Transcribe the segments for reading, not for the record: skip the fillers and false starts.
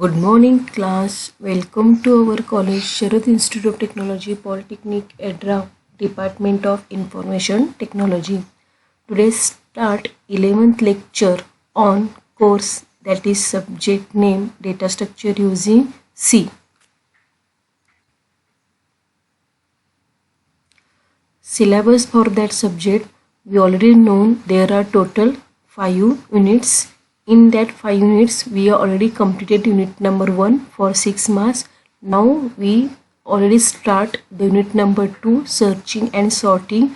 Good morning class. Welcome to our college Sharad Institute of Technology Polytechnic EDRA Department of Information Technology. Today start 11th lecture on course that is subject name data structure using C. Syllabus for that subject we already known there are total 5 units. In that 5 units, we already completed unit number 1 for 6 marks. Now we already start the unit number 2, searching and sorting,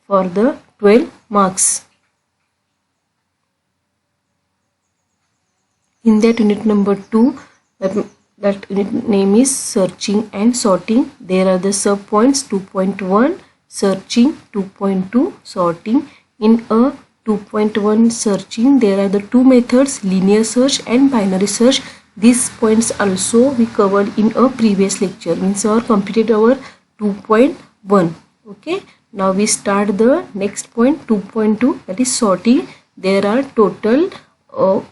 for the 12 marks. In that unit number 2, that unit name is searching and sorting. There are the sub points 2.1 searching, 2.2 sorting. In a 2.1 searching, there are the two methods, linear search and binary search. These points also we covered in a previous lecture, means our completed our 2.1. okay, now we start the next point, 2.2, that is sorting. There are total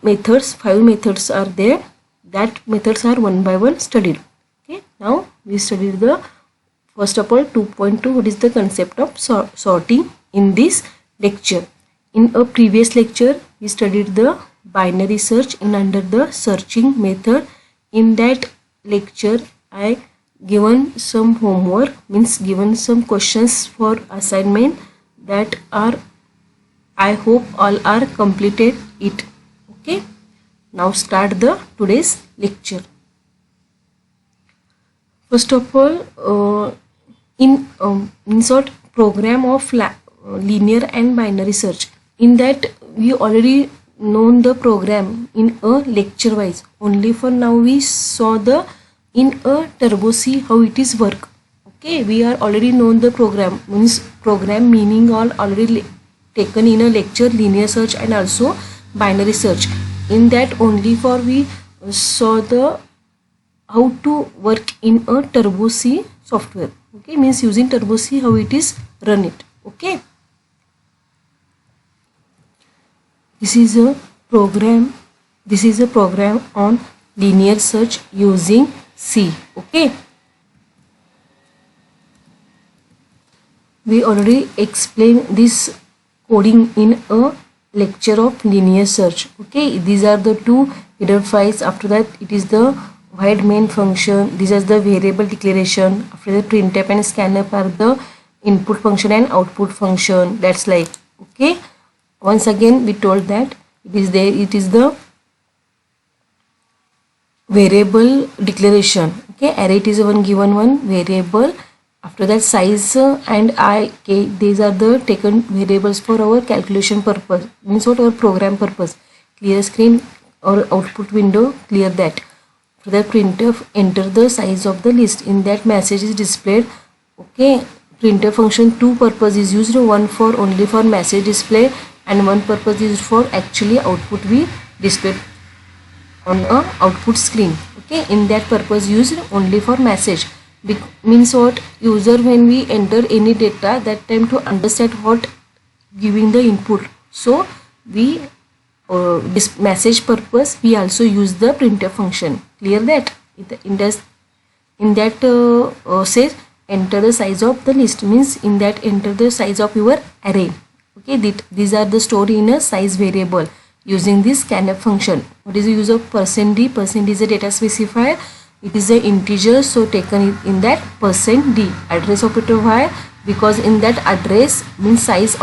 methods, 5 methods are there. That methods are one by one studied. Okay, now we studied the first of all 2.2, what is the concept of sorting in this lecture. In a previous lecture, we studied the binary search in under the searching method. In that lecture, I given some homework, means given some questions for assignment that are, I hope all are completed it. Okay, now start the today's lecture. First of all, in short, program of linear and binary search. In that we already known the program in a lecture wise. Only for now we saw the in a Turbo C how it is work. Okay, we are already known the program, means program meaning all already taken in a lecture, linear search and also binary search. In that only for we saw the how to work in a Turbo C software. Okay, means using Turbo C how it is run it. Okay, this is a program on linear search using C. Okay, we already explained this coding in a lecture of linear search. Okay, these are the two header files. After that it is the void main function. This is the variable declaration. After the printf and scanf are the input function and output function. That's like, okay, once again we told that it is there, it is the variable declaration. Okay, array it is one given one variable. After that size and I, k, these are the taken variables for our calculation purpose, means what our program purpose. Clear screen or output window, clear that. After that printf enter the size of the list. In that message is displayed. Okay, printf function two purpose is used, one for only for message display and one purpose is for actually output we displayed on a output screen. Okay, in that purpose used only for message. Means what, user when we enter any data, that time to understand what giving the input, so we this message purpose we also use the printf function. Clear that. In that says enter the size of the list, means in that enter the size of your array. Okay, these are the stored in a size variable using this scanf function. What is the use of %d? % is a data specifier. It is an integer, so taken in that %d. Address operator, why? Because in that address means size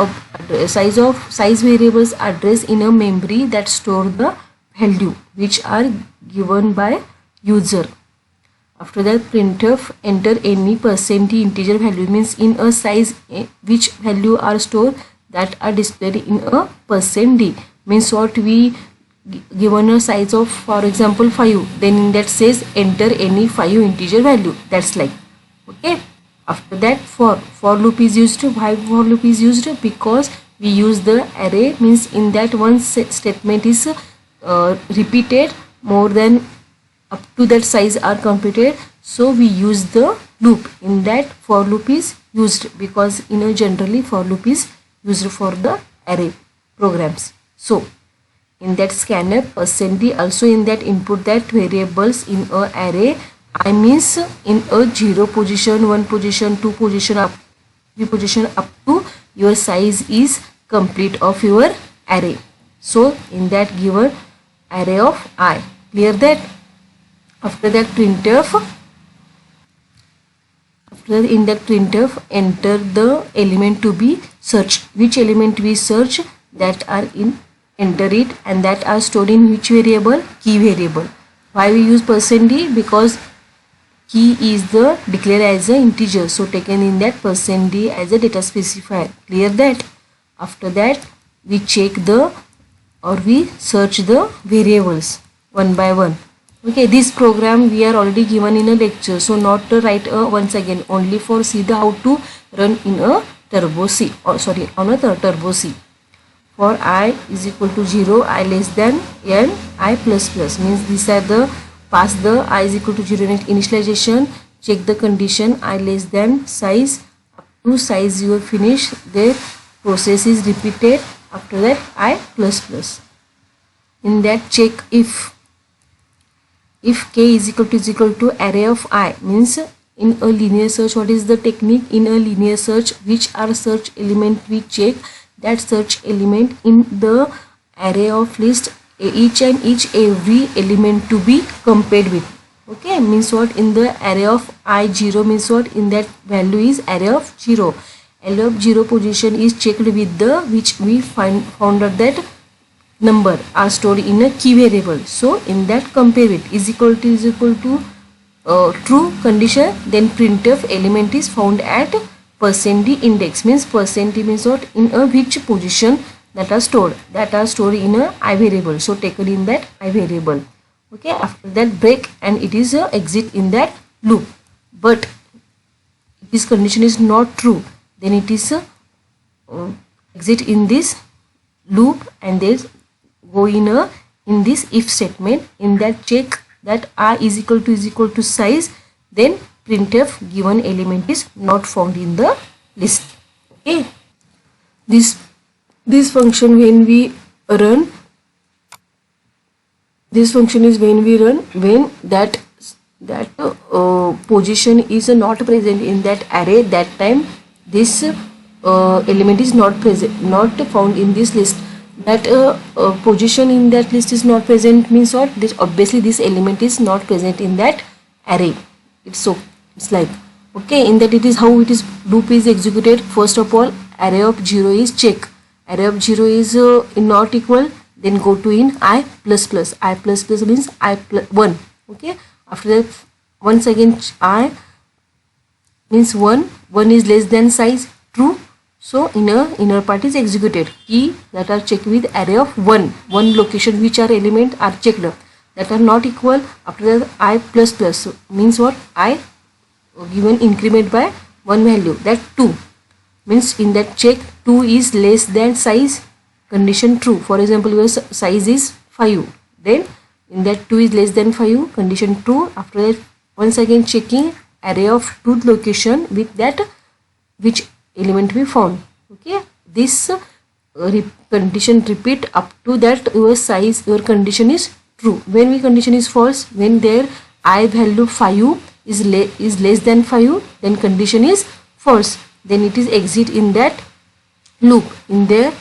variables address in a memory that store the value which are given by user. After that printf enter any %d integer value, means in a size which value are stored that are displayed in a %d. Means what, we given a size of for example 5, then in that says enter any 5 integer value. That's like, okay. After that for loop is used. Why for loop is used? Because we use the array, means in that one statement is repeated more than up to that size are computed, so we use the loop. In that for loop is used, because generally for loop is used for the array programs. So in that scanner, %d also in that input that variables in a array. I means in a 0 position, 1 position, 2 position, up 3 position, up to your size is complete of your array. So in that given array of I, clear that? After that printf, in that printf, enter the element to be searched. Which element we search, that are in, enter it, and that are stored in which variable? Key variable. Why we use %d? Because key is the declared as an integer, so taken in that %d as a data specifier. Clear that? After that we check the, or we search the variables one by one. Okay, this program we are already given in a lecture, so not to write once again, only for see the how to run in a turbo C, or sorry, on a turbo C. For I is equal to 0, I less than n, I plus plus, means these are the, pass the I is equal to 0 initialization, check the condition I less than size, up to size you have finished, the process is repeated, after that I plus plus. In that check if k is equal to array of I, means in a linear search, what is the technique? In a linear search, which are search element we check, that search element in the array of list, each every element to be compared with. Okay, means what? In the array of I 0 means what? In that value is array of 0. Array of 0 position is checked with the, which we found out that number are stored in a key variable. So in that compare with is equal to true condition, then printf element is found at %d index, means %d means what? In a which position that are stored in a I variable, so taken in that I variable. Okay, after that break and it is a exit in that loop. But if this condition is not true, then it is a exit in this loop, and there's go in this if statement. In that check that I is equal to size, then printf given element is not found in the list. Okay, this function when we run, this function is when we run when that position is not present in that array, that time this element is not present, not found in this list. That position in that list is not present means what? This obviously this element is not present in that array. It's like, okay, in that it is how it is loop is executed. First of all, array of 0 is check, array of 0 is not equal, then go to in I plus plus, I plus plus means I plus 1. Okay, after that once again I means 1 is less than size, true. So inner part is executed. Key that are checked with array of 1 location, which are element are checked that are not equal. After that I plus plus means what? I given increment by 1 value, that 2 means in that check 2 is less than size, condition true. For example, your size is 5, then in that 2 is less than 5, condition true. After that once again checking array of 2 location with that which element we found. Okay, this condition repeat up to that your size, your condition is true. When we condition is false, when their I value 5 is less than 5, then condition is false, then it is exit in that loop. In there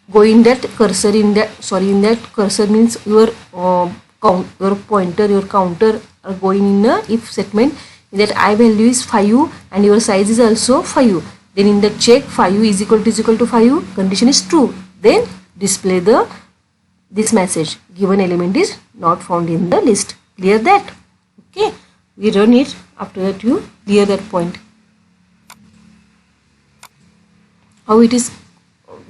go in that cursor, in that cursor means your your pointer, your counter are going in a if statement. That I value is 5 and your size is also 5, then in the check 5 is equal to 5, condition is true, then display this message, given element is not found in the list. Clear that? Okay, we run it, after that you clear that point. How it is,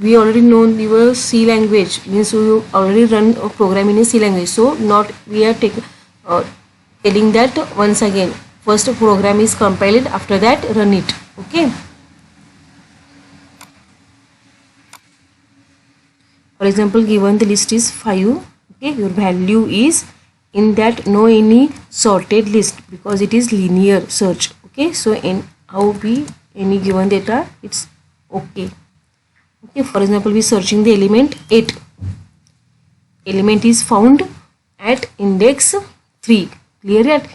we already know your C language, means you already run a program in a C language, so not we are telling that once again. First program is compiled, after that run it. Okay, for example, given the list is 5, okay, your value is in that no any sorted list because it is linear search. Okay, so in how we any given data it's okay. Okay, for example, we searching the element 8, element is found at index 3. Clear yet?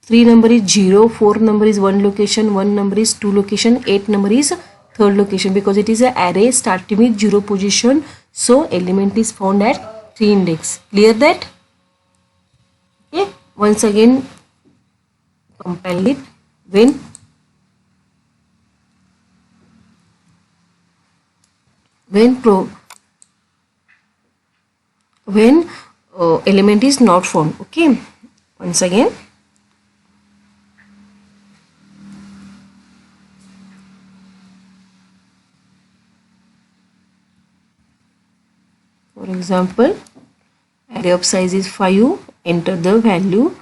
3 number is 0, 4 number is 1 location, 1 number is 2 location, 8 number is third location, because it is an array starting with 0 position. So element is found at 3 index. Clear that? Okay. Once again compile it. When element is not found. Okay. Once again. For example, array of size is 5. Enter the value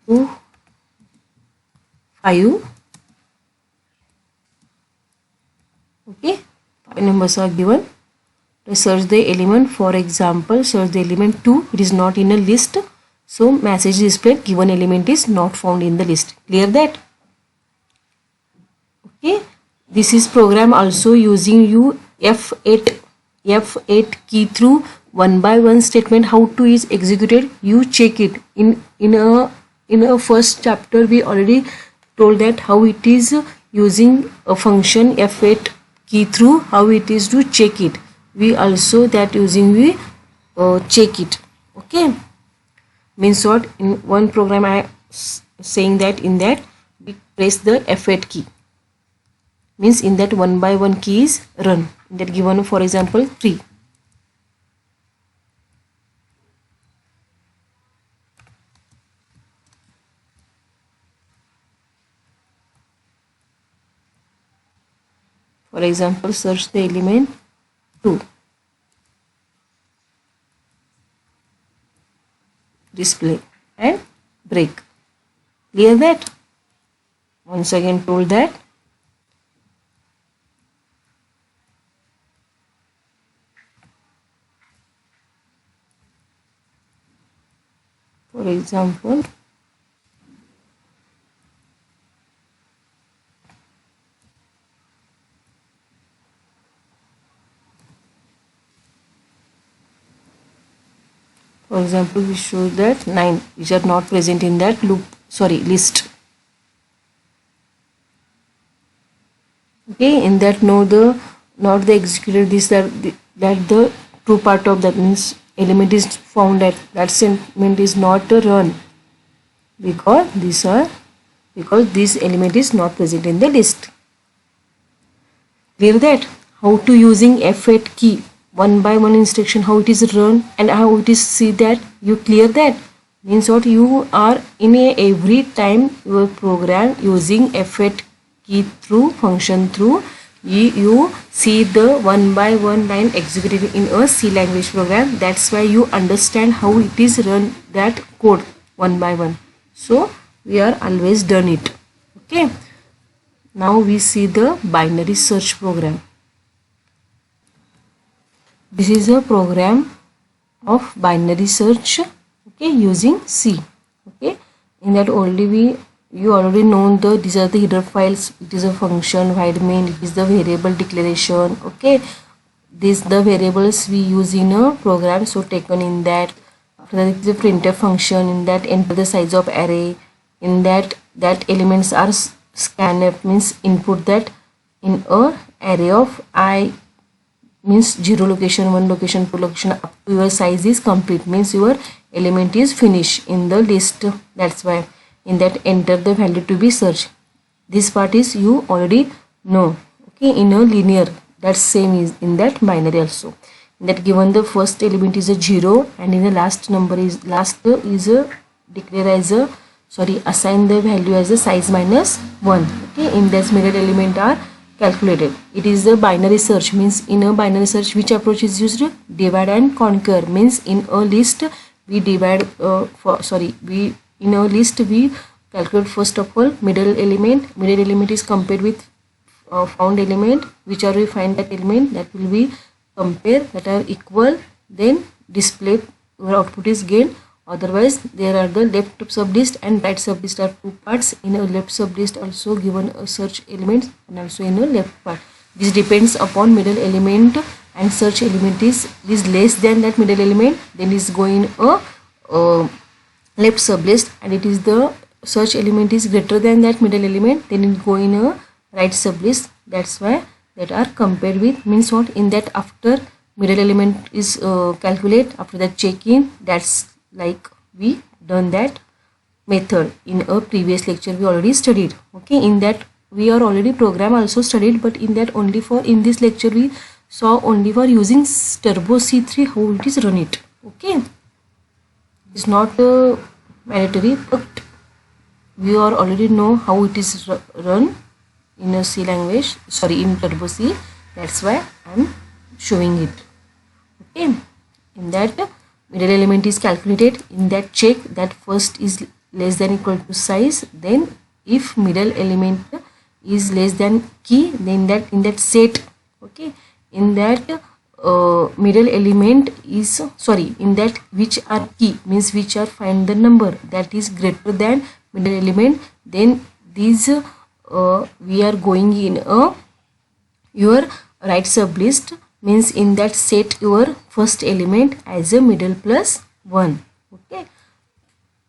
to 5. Okay, 5 numbers are given. To search the element, for example, search the element 2. It is not in a list. So message displayed, given element is not found in the list. Clear that? Okay. This is program also using you F8 key through 1 by 1 statement. How to is executed? You check it in a first chapter. We already told that how it is using a function F8 key through, how it is to check it. We also that using we check it. Okay, means what? In one program I saying that in that we press the F8 key, means in that 1 by 1 key is run. In that given, for example, 3. For example, search the element 2. Display and break. Clear that? Once again told that. For example, we show that 9 which are not present in that list. Okay, in that not the executed this that the true part of that means element is found at that segment is not run, because this element is not present in the list. Clear that? How to using F8 key 1 by 1 instruction, how it is run and how it is see that. You clear that? Means what? You are in every time your program using F8 key through function through you see the 1 by 1 line executed in a C language program. That's why you understand how it is run that code 1 by 1. So we are always done it. Okay. Now we see the binary search program. This is a program of binary search. Okay, using C. Okay, in that you already know these are the header files. It is a function, void main. It is the variable declaration. Okay, these the variables we use in a program. So taken in that. After that is the printf function. In that enter the size of array. In that elements are scanf, means input that in a array of I, means 0 location, 1 location, 2 location up to your size is complete, means your element is finished in the list. That's why in that enter the value to be searched. This part is you already know. Okay, in a linear, that same is in that binary also. In that given the first element is a 0 and in the last number is a declare as a assign the value as a size minus 1. Okay, in this mirror element are calculated. It is a binary search, means in a binary search which approach is used? Divide and conquer, means in a list we divide in a list we calculate first of all middle element is compared with found element, which are we find that element that will be compare that are equal, then display your output is gained. Otherwise there are the left sublist and right sublist are two parts. In a left sublist also given a search element and also in a left part. This depends upon middle element and search element is less than that middle element, then is going a left sublist, and it is the search element is greater than that middle element, then it go in a right sublist. That's why that are compared with, means what, in that after middle element is calculate, after that check in, that's like we done that method in a previous lecture we already studied. Okay, in that we are already program also studied, but in that only for in this lecture we saw only for using turbo c3 how it is run it. Okay, it's not mandatory, but we are already know how it is run in a C language, sorry, in turbo C. That's why I'm showing it. Okay, in that middle element is calculated, in that check that first is less than equal to size, then if middle element is less than key, then that in that set, okay, in that middle element is, sorry, in that which are key means which are find the number that is greater than middle element, then these we are going in a your right sublist, means in that set your first element as a middle plus 1. Okay,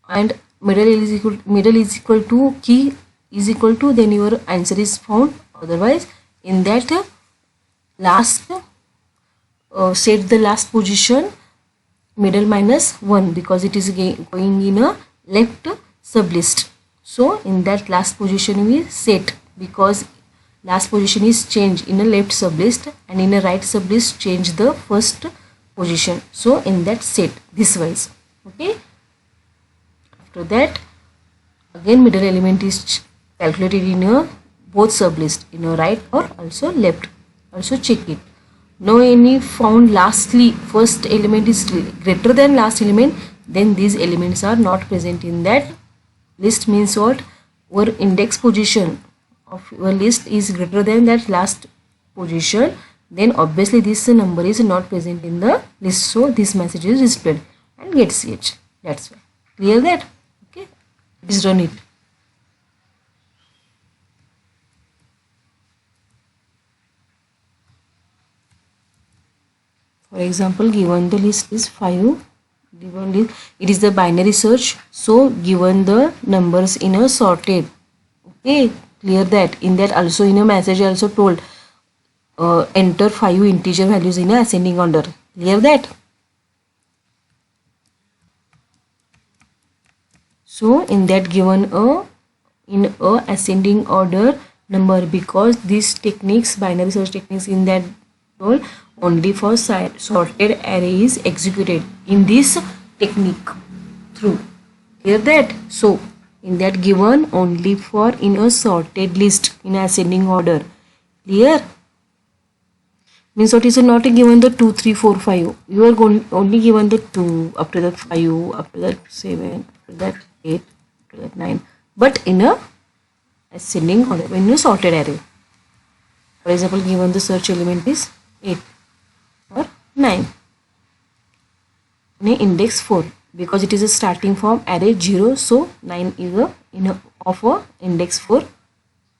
and middle is equal to key is equal to, then your answer is found. Otherwise in that last set the last position middle minus 1, because it is going in a left sublist. So in that last position we set, because last position is changed in a left sublist, and in a right sublist change the first position. So in that set this wise. Okay, after that again middle element is calculated in a both sublist, in a right or also left. Also check it. No any found lastly first element is greater than last element, then these elements are not present in that list, means what, our index position of your list is greater than that last position, then obviously this number is not present in the list, so this message is displayed and get ch. That's why. Clear that? Okay, please run it. For example, given the list is 5, given list, it is the binary search, so given the numbers in a sorted. Okay, clear that. In that also in a message also told enter 5 integer values in a ascending order. Clear that? So in that given in a ascending order number, because these techniques, binary search techniques, in that told only for sorted array is executed in this technique through. Clear that? So in that given only for in a sorted list in ascending order. Clear? Means what is not given the 2 3 4 5, you are going only given the 2, after that 5, after that 7, after that 8, after that 9, but in a ascending order, in a sorted array. For example, given the search element is 8 or 9 in a index 4, because it is a starting from array 0, so 9 is a in a of a index 4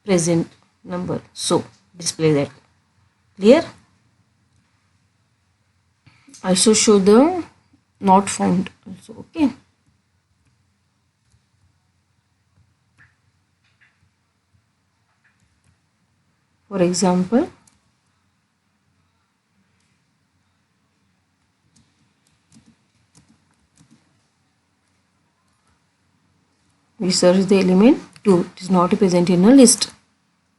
present number, so display that. Clear? Also show the not found also. Okay, for example, we search the element 2, it is not present in a list,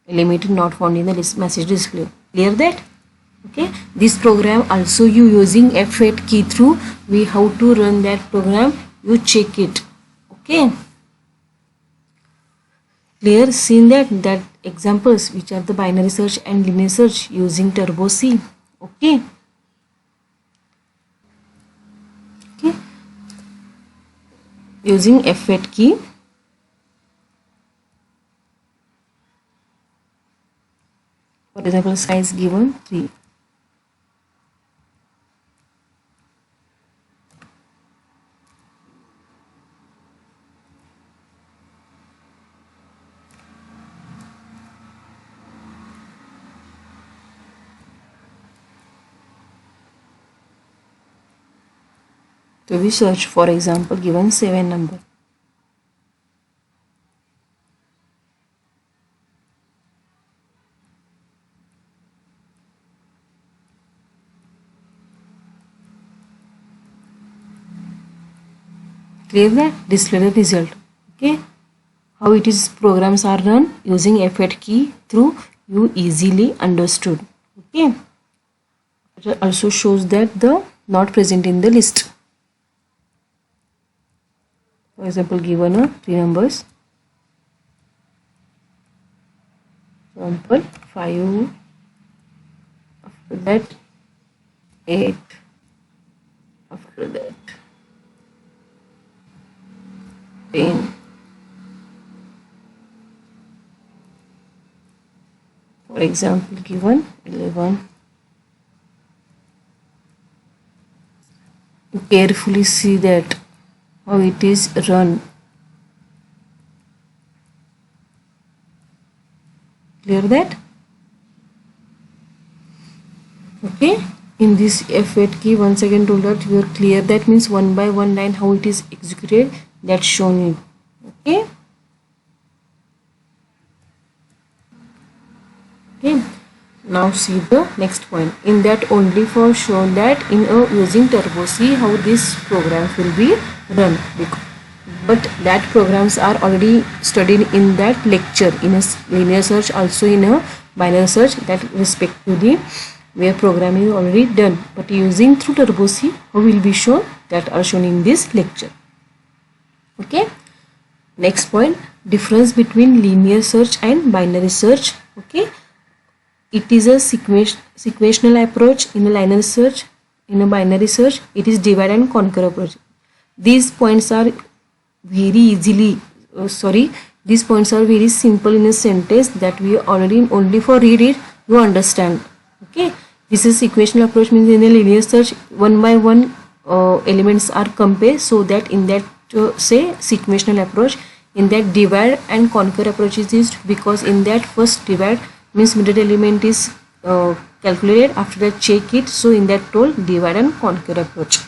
element is not found in the list message display. Clear that? Okay, this program also you using F8 key through, we how to run that program, you check it. Okay, clear? Seen that examples which are the binary search and linear search using turbo C. Okay, okay, using F8 key. For example, size given 3. So we search, for example, given 7 number. Clear that? Display the result. Okay. How it is programs are run using F8 key through you easily understood. Okay. It also shows that the not present in the list. For example, given a 3 numbers. Example 5. After that 8. After that 10. For example, given 11. You carefully see that how it is run. Clear that? Okay. In this F8 key, once again told that you are clear. That means one by one line how it is executed, that's shown in. Okay. Okay. Now see the next point. In that only for shown that in a using Turbo see how this program will be run. But that programs are already studied in that lecture in a linear search, also in a binary search, that respect to the where programming is already done. But using through Turbo C how will be shown, that are shown in this lecture. Okay. Next point, difference between linear search and binary search. Okay. It is a sequential approach in a linear search. In a binary search, it is divide and conquer approach. These points are very easily, these points are very simple in a sentence that we already only for read it, you understand. Okay. This is sequential approach, means in a linear search, one by one elements are compared, so that in that say sequential approach, in that divide and conquer approach is used, because in that first divide means middle element is calculated, after that check it, so in that told divide and conquer approach.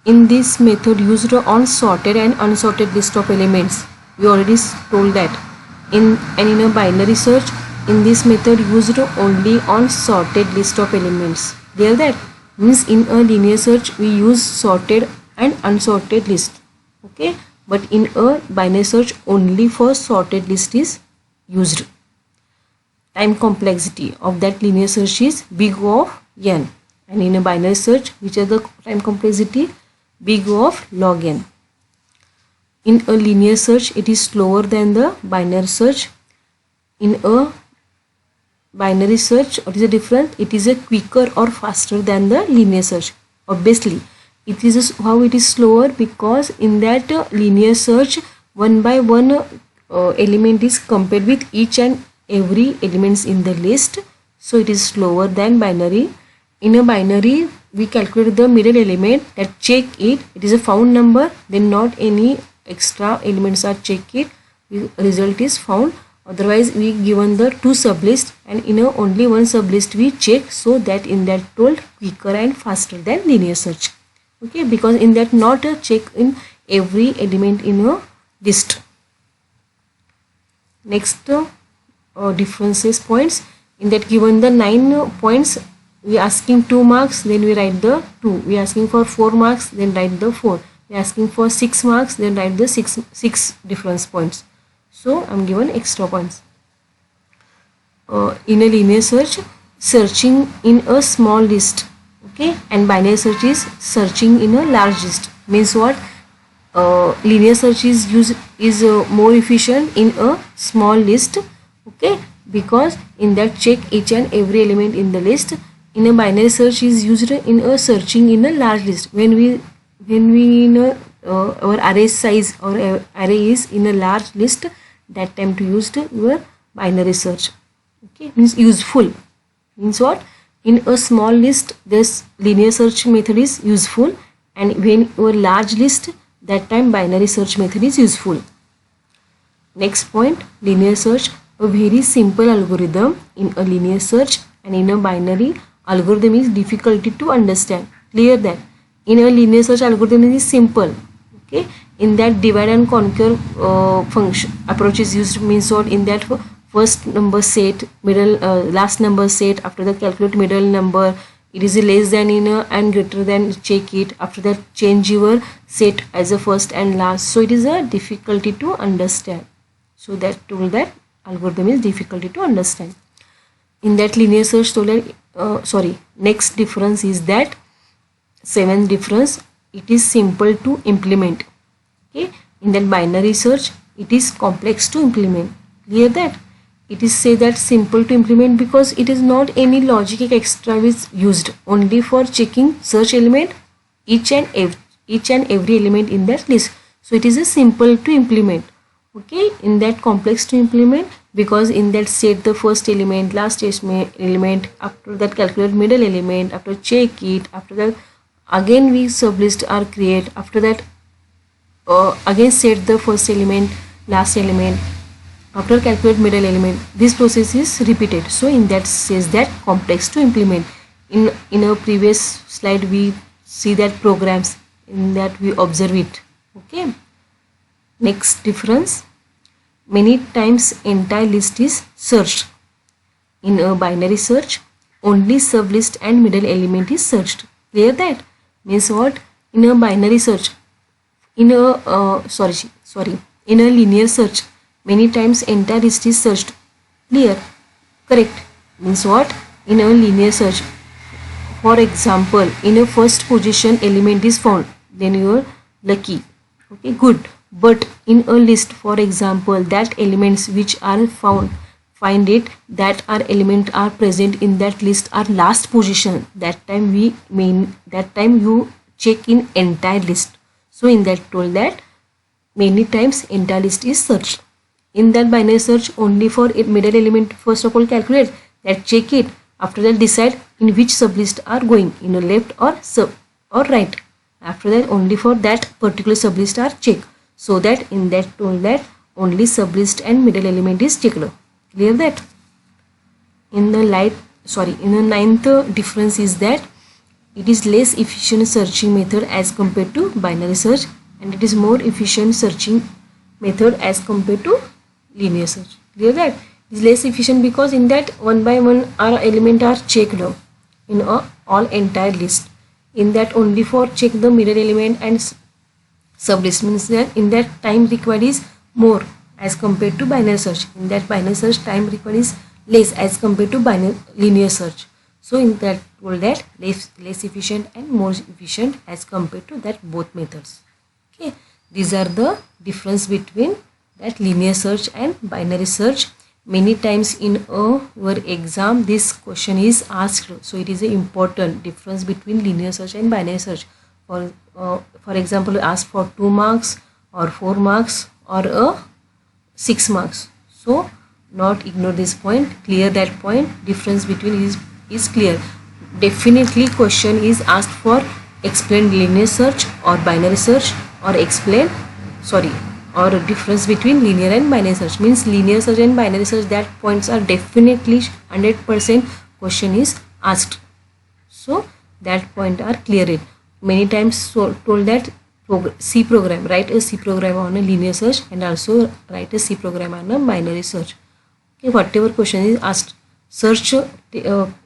In this method used on sorted and unsorted list of elements, we already told that. In a binary search, in this method used only on sorted list of elements. Clear that? Means in a linear search we use sorted and unsorted list. Okay, but in a binary search only for sorted list is used. Time complexity of that linear search is big O of n, and in a binary search, which is the time complexity? Big O of log n. In a linear search, it is slower than the binary search. In a binary search, what is the difference? It is a quicker or faster than the linear search. Obviously, it is how it is slower, because in that linear search, one by one element is compared with each and every elements in the list, so it is slower than binary. In a binary, we calculate the middle element, that check it, it is a found number, then not any extra elements are check it, result is found. Otherwise we given the two sublist, and in a only one sublist we check, so that in that told quicker and faster than linear search. Okay, because in that not a check in every element in a list. Next differences points, in that given the 9 points, we asking 2 marks, then we write the 2. We asking for 4 marks, then write the 4. We asking for 6 marks, then write the 6 difference points. So I'm given extra points. In a linear search, searching in a small list, okay, and binary search is searching in a large list. Means what? Linear search is more efficient in a small list, okay, because in that check each and every element in the list. In a binary search is used in a searching in a large list. When we in a our array size or array is in a large list, that time to use your binary search. Okay, means useful. Means what? In a small list, this linear search method is useful, and when your large list, that time binary search method is useful. Next point, linear search, a very simple algorithm in a linear search, and in a binary algorithm is difficulty to understand. Clear that? in a linear search algorithm is simple. Okay, in that divide and conquer function approach is used, means what, in that first number set, middle last number set, after that calculate middle number, it is a less than inner and greater than, check it, after that change your set as a first and last. So it is a difficulty to understand, so that tool, that algorithm is difficulty to understand. In that linear search tool, next difference is that, seventh difference, it is simple to implement. Okay, in that binary search it is complex to implement. Clear that? It is say that simple to implement because it is not any logic extra is used, only for checking search element, each and every element in that list. So it is a simple to implement. Okay, in that complex to implement because in that set the first element, last element, after that calculate middle element, after check it, after that again we sublist are create, after that again set the first element, last element, after calculate middle element. This process is repeated. So in that says that complex to implement. In a previous slide we see that programs, in that we observe it. Okay, next difference, many times entire list is searched. In a binary search only sublist and middle element is searched. Clear that? Means what, in a binary search, in a in a linear search many times entire list is searched. Clear? Correct. Means what, in a linear search, for example, in a first position element is found, then you are lucky. Okay, good. But in a list, for example, that elements which are found, find it, that are element are present in that list are last position, that time you check in entire list. So in that told that many times entire list is searched. In that binary search only for middle element, first of all calculate, that check it, after that decide in which sublist are going, in a left or right, after that only for that particular sublist are checked. So that in that told that only sublist and middle element is checked. Clear that? In the ninth difference is that it is less efficient searching method as compared to binary search, and it is more efficient searching method as compared to linear search. Clear that? It is less efficient because in that one by one our element are checked in all entire list. In that only for check the middle element and sublist, means that in that time required is more as compared to binary search. In that binary search time required is less as compared to linear search. So in that told that less efficient and more efficient as compared to that both methods. Okay, these are the difference between that linear search and binary search. Many times in our exam this question is asked, so it is an important difference between linear search and binary search. For example, ask for 2 marks or 4 marks or 6 marks. So not ignore this point, clear that point. Difference between is clear. Definitely question is asked for explain linear search or binary search, or explain or difference between linear and binary search. Means linear search and binary search, that points are definitely 100% question is asked. So that point are cleared. Many times told that C program, write a C program on a linear search and also write a C program on a binary search. Okay, whatever question is asked, search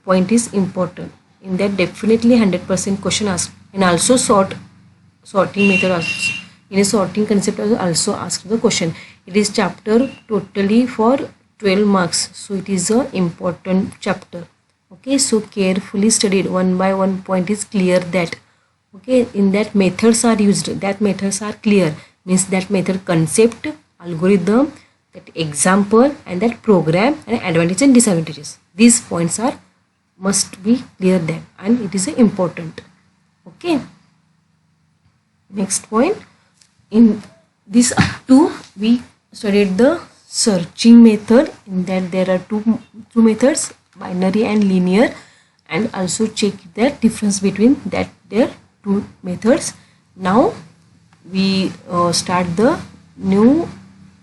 point is important. In that definitely 100% question asked. And also sorting method also. In a sorting concept also asked the question. It is chapter totally for 12 marks. So it is a important chapter. Okay, so carefully studied, one by one point is clear that. Okay, in that methods are used, that methods are clear, means that method concept, algorithm, that example and that program and advantages and disadvantages. These points are must be clear then, and it is important. Okay, next point, in this two we studied the searching method. In that there are two methods, binary and linear, and also check the difference between that there two methods. Now we start the new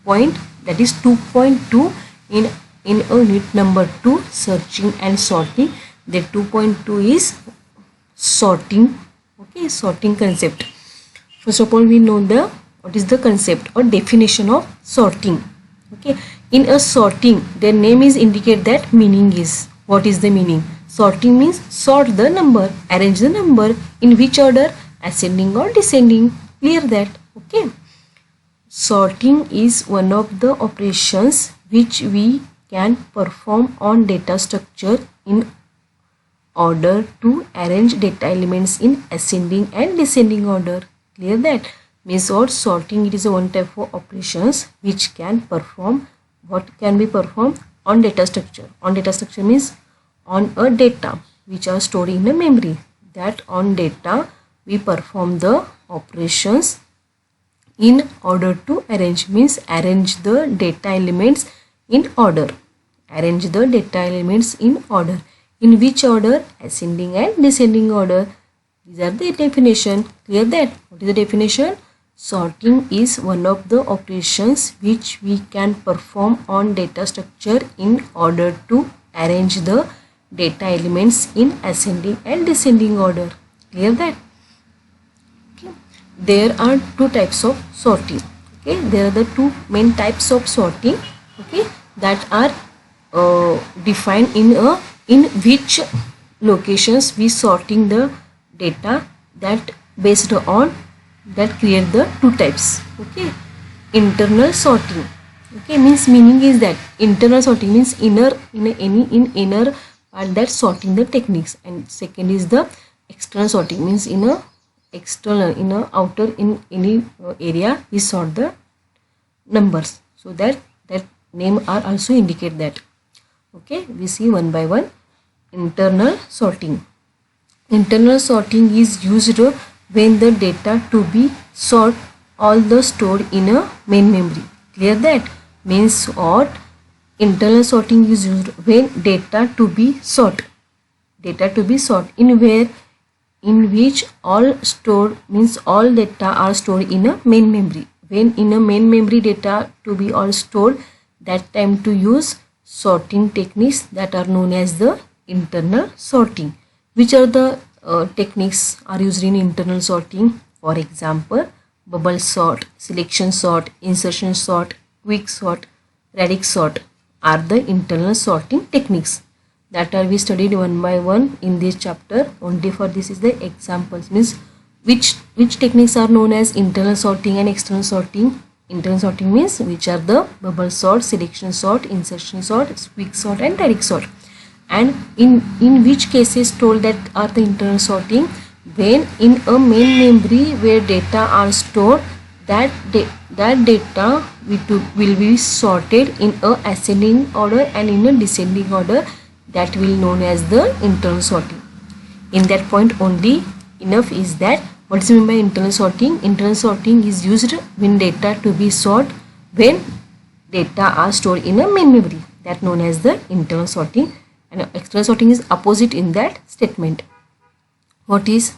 point, that is 2.2 in a unit number 2, searching and sorting. The 2.2 is sorting. Okay. Okay, sorting concept. First of all, we know what is the concept or definition of sorting. Okay, in a sorting, their name is indicate that meaning is. What is the meaning? Sorting means sort the number, arrange the number in which order, ascending or descending. Clear that? Okay. Sorting is one of the operations which we can perform on data structure in order to arrange data elements in ascending and descending order. Clear that? Means what? Sorting, it is a one type of operations which can perform, what can be performed on data structure. On data structure means on a data which are stored in a memory. That on data we perform the operations in order to arrange, means arrange the data elements in order. Arrange the data elements in order. In which order? Ascending and descending order. These are the definition. Clear that? What is the definition? Sorting is one of the operations which we can perform on data structure in order to arrange the data elements in ascending and descending order. Clear that? Okay. There are two types of sorting. Okay, there are the two main types of sorting. Okay, that are defined in which locations we sorting the data, that based on that create the two types. Okay, internal sorting. Okay, meaning is that internal sorting means inner part, that sorting the techniques, and second is the external sorting means external outer, in any area we sort the numbers, so that name are also indicate that. Okay, we see one by one. Internal sorting. Internal sorting is used when the data to be sort all the stored in a main memory. Clear that? Means what? Internal sorting is used when data to be sort. Data to be sort in where, in which all stored, means all data are stored in a main memory. When in a main memory data to be all stored, that time to use sorting techniques that are known as the internal sorting. Which are the techniques are used in internal sorting? For example, bubble sort, selection sort, insertion sort, quick sort, radix sort are the internal sorting techniques that are we studied one by one in this chapter. Only for this is the examples, means which techniques are known as internal sorting and external sorting. Internal sorting means which are the bubble sort, selection sort, insertion sort, quick sort and radix sort. And in which cases told that are the internal sorting? When in a main memory where data are stored, that data will be sorted in a ascending order and in a descending order. That will known as the internal sorting. In that point only enough is that what is meant by internal sorting? Internal sorting is used when data to be sorted when data are stored in a main memory. That known as the internal sorting. And external sorting is opposite in that statement. What is?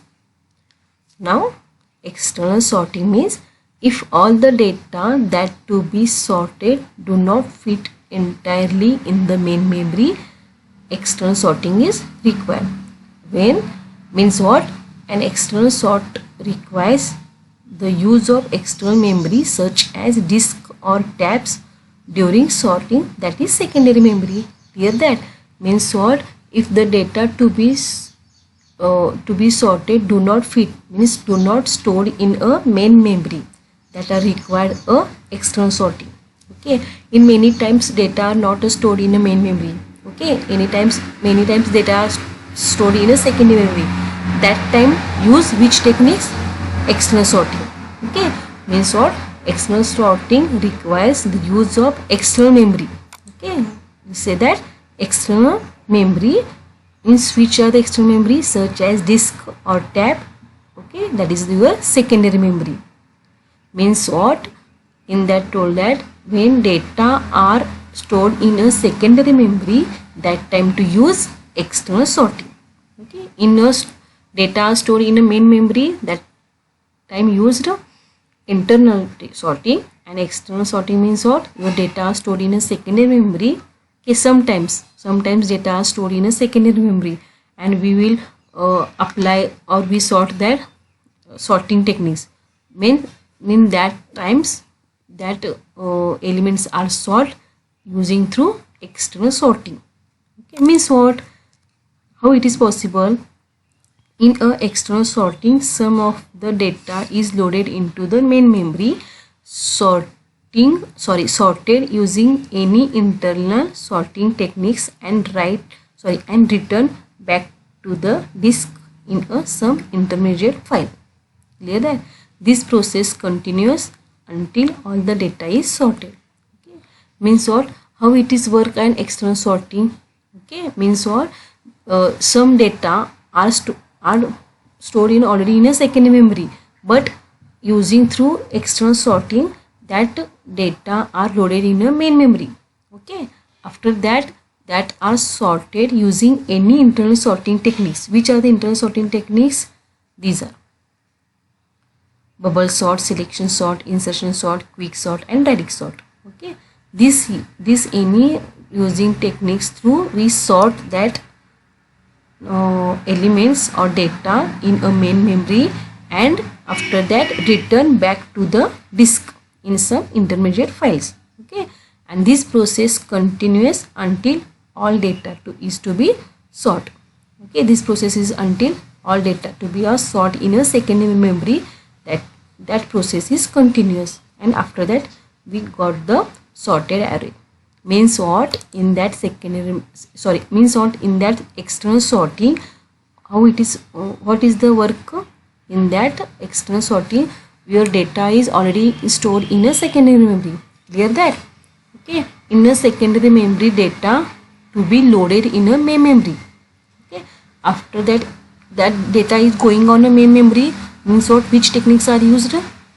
Now external sorting means if all the data that to be sorted do not fit entirely in the main memory, external sorting is required. When means what? An external sort requires the use of external memory such as disk or tabs during sorting, that is secondary memory. Clear that? Means what? If the data to be sorted do not fit, means do not stored in a main memory, that are required a external sorting. Okay, in many times data are not stored in a main memory. Okay, many times data are stored in a secondary memory. That time use which techniques? External sorting. Okay, means what? External sorting requires the use of external memory. Okay, we say that external memory means which are the external memory such as disk or tab. Okay, that is your secondary memory. Means what? In that told that when data are stored in a secondary memory, that time to use external sorting. Okay, in a data are stored in a main memory, that time used internal sorting. And external sorting means what? Your data are stored in a secondary memory. Okay, sometimes data are stored in a secondary memory and we will apply or we sort that sorting techniques. Mean that times that elements are sorted using through external sorting. Okay, means what? How it is possible? In a external sorting, some of the data is loaded into the main memory, sorted using any internal sorting techniques and return back to the disk in some intermediate file. Clear that? This process continues until all the data is sorted. Okay. Means what? How it is work and external sorting? Okay. Means what? Some data are stored in already in a secondary memory, but using through external sorting, that data are loaded in a main memory. Okay. After that are sorted using any internal sorting techniques. Which are the internal sorting techniques? These are bubble sort, selection sort, insertion sort, quick sort, and direct sort. Okay. This any using techniques through we sort that elements or data in a main memory, and after that return back to the disk in some intermediate files. Okay. And this process continues until all data is to be sorted. Okay. This process is until all data to be sorted in a secondary memory. That process is continuous, and after that we got the sorted array. Means what? In that in that external sorting, how it is, what is the work? In that external sorting, your data is already stored in a secondary memory. Clear that? Okay. In a secondary memory, data to be loaded in a main memory. Okay. After that data is going on a main memory. Means what? Which techniques are used?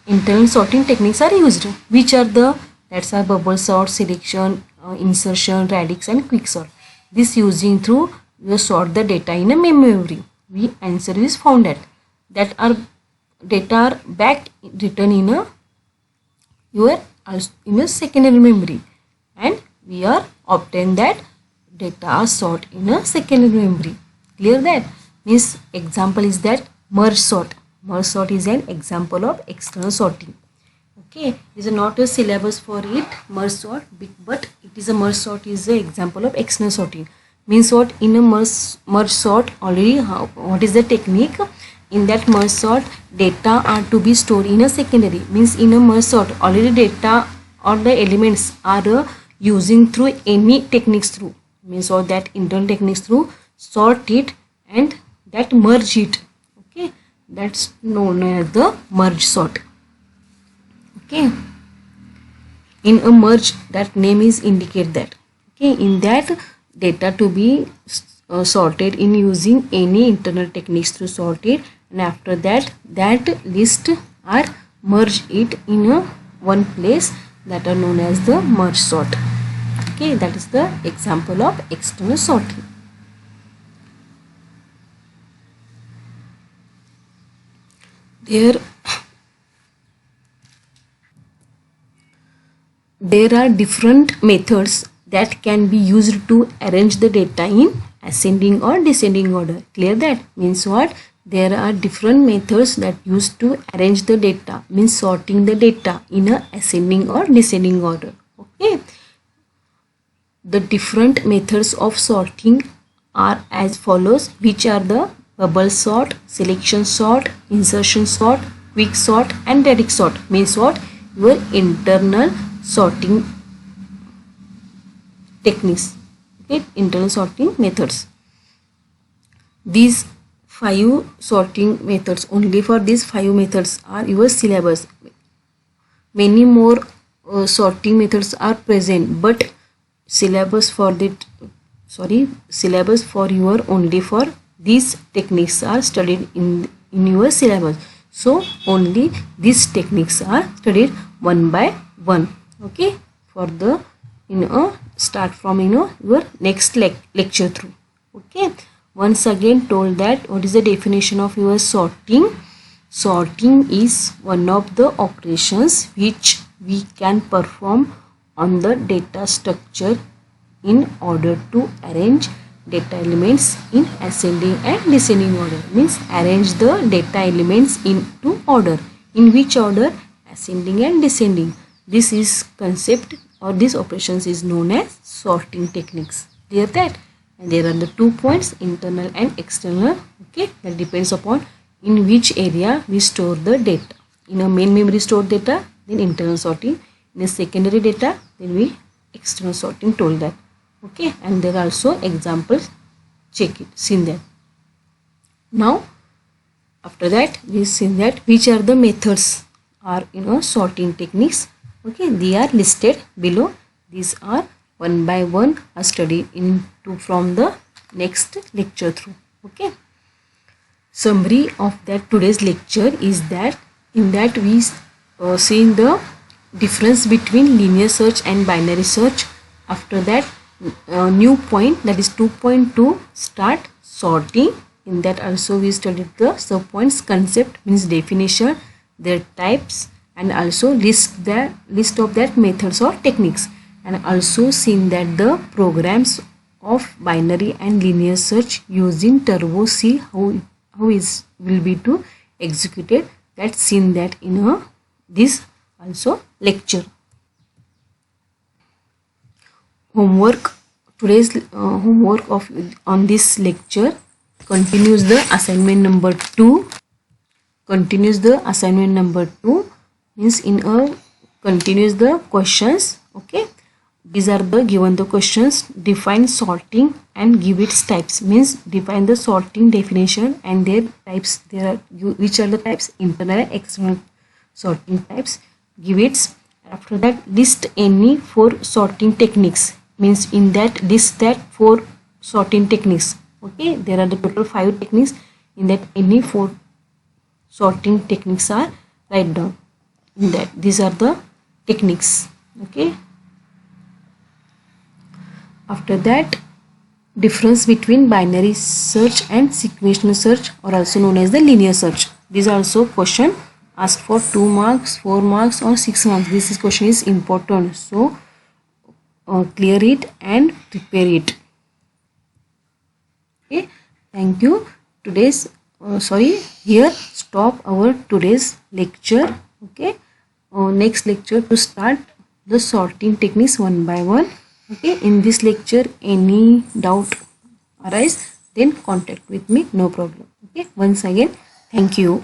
Internal sorting techniques are used. Which are the? That's our bubble sort, selection, insertion, radix, and quick sort. This using through you sort the data in a main memory. We answer is found that our data are back written in a secondary memory, and we are obtain that data are sorted in a secondary memory. Clear that? Means example is that merge sort. Merge sort is an example of external sorting. Okay, there is not a syllabus for it, merge sort, but it is a merge sort is the example of external sorting. Means what? In a merge sort already, what is the technique? In that merge sort, data are to be stored in a secondary. Means in a merge sort already data or the elements are using through any techniques through. Means or that internal techniques through sort it and that merge it. Okay, that's known as the merge sort. Okay, in a merge, that name is indicate that. Okay, in that data to be sorted in using any internal techniques to sort it, and after that list are merge it in a one place, that are known as the merge sort. Okay, that is the example of external sorting. There are different methods that can be used to arrange the data in ascending or descending order. Clear that? Means what? There are different methods that used to arrange the data, means sorting the data in a ascending or descending order. Okay. The different methods of sorting are as follows, which are the bubble sort, selection sort, insertion sort, quick sort, and direct sort. Means what? Your internal sorting techniques. Okay, internal sorting methods. These 5 sorting methods, only for these 5 methods are your syllabus. Many more sorting methods are present, but syllabus for your only for these techniques are studied in your syllabus. So only these techniques are studied one by one. Okay, for the start from your next lecture through. Okay, once again told that what is the definition of your sorting. Sorting is one of the operations which we can perform on the data structure in order to arrange data elements in ascending and descending order. Means arrange the data elements into order. In which order? Ascending and descending. This is concept or this operations is known as sorting techniques. Clear that? And there are the 2 points, internal and external. Okay, that depends upon in which area we store the data. In a main memory stored data, then internal sorting. In a secondary data, then we external sorting told that. Okay, and there are also examples. Check it, seen that. Now after that we see that which are the methods are sorting techniques. Okay, they are listed below. These are one by one are studied from the next lecture through. Okay, summary of that today's lecture is that in that we see the difference between linear search and binary search. After that new point, that is 2.2, start sorting. In that also we studied the subpoints, concept means definition, their types, and also list of that methods or techniques, and also seen that the programs of binary and linear search using Turbo C how will be to executed. That seen that in this also lecture. Homework, today's homework on this lecture continues the assignment number 2. Means in a continues the questions. Okay, these are the given the questions. Define sorting and give its types. Means define the sorting definition and their types. There are which are the types? Internal and external sorting types. Give its. After that, list any 4 sorting techniques. Means in that list that 4 sorting techniques. Okay, there are the total 5 techniques. In that any 4 sorting techniques are write down. In that these are the techniques. Okay, after that, difference between binary search and sequential search, or also known as the linear search. These are also question asked for 2 marks, 4 marks or 6 marks. This question is important, so clear it and prepare it. Okay, thank you. Today's here stop our today's lecture. Okay, next lecture to start the sorting techniques one by one. Okay, in this lecture any doubt arise, then contact with me, no problem. Okay, once again thank you.